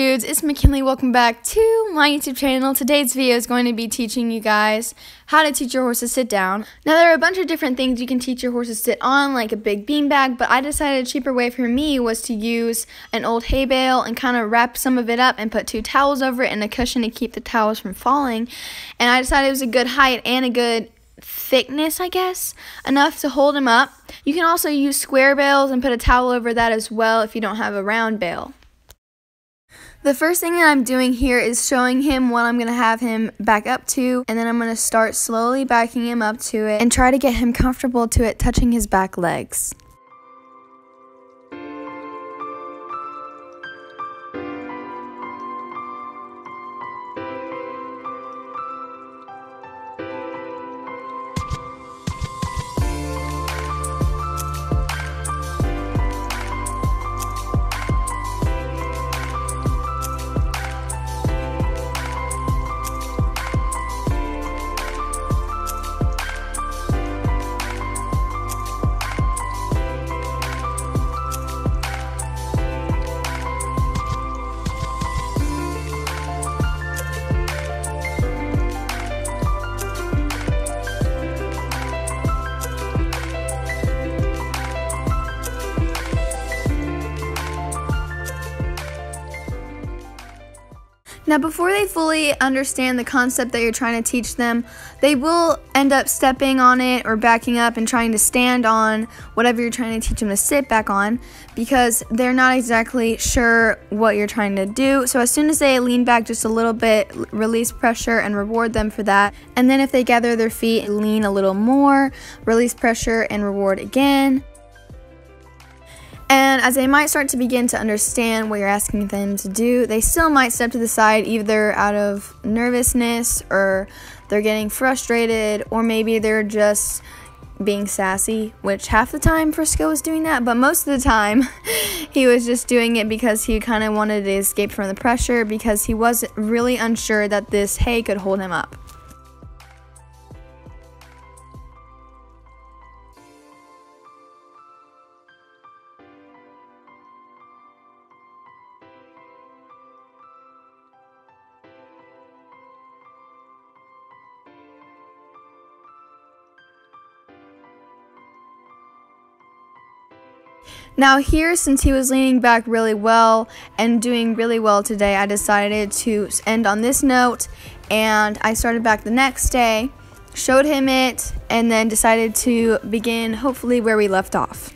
dudes, it's McKinley. Welcome back to my YouTube channel. Today's video is going to be teaching you guys how to teach your horse to sit down. Now, there are a bunch of different things you can teach your horse to sit on, like a big beanbag, but I decided a cheaper way for me was to use an old hay bale and kind of wrap some of it up and put 2 towels over it and a cushion to keep the towels from falling. And I decided it was a good height and a good thickness, I guess, enough to hold him up. You can also use square bales and put a towel over that as well if you don't have a round bale. The first thing that I'm doing here is showing him what I'm going to have him back up to, and then I'm going to start slowly backing him up to it and try to get him comfortable to it touching his back legs. Now, before they fully understand the concept that you're trying to teach them, they will end up stepping on it or backing up and trying to stand on whatever you're trying to teach them to sit back on, because they're not exactly sure what you're trying to do. So as soon as they lean back just a little bit, release pressure and reward them for that. And then if they gather their feet, lean a little more, release pressure and reward again. And as they might start to begin to understand what you're asking them to do, they still might step to the side either out of nervousness, or they're getting frustrated, or maybe they're just being sassy, which half the time Frisco was doing that, but most of the time he was just doing it because he kind of wanted to escape from the pressure, because he was really unsure that this hay could hold him up. Now here, since he was leaning back really well and doing really well today, I decided to end on this note, and I started back the next day, showed him it, and then decided to begin hopefully where we left off.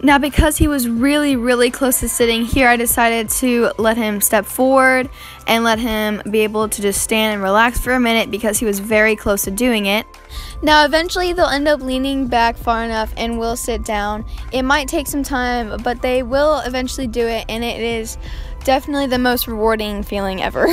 Now, because he was really close to sitting here, I decided to let him step forward and let him be able to just stand and relax for a minute, because he was very close to doing it. Now, eventually they'll end up leaning back far enough and will sit down. It might take some time, but they will eventually do it, and it is definitely the most rewarding feeling ever.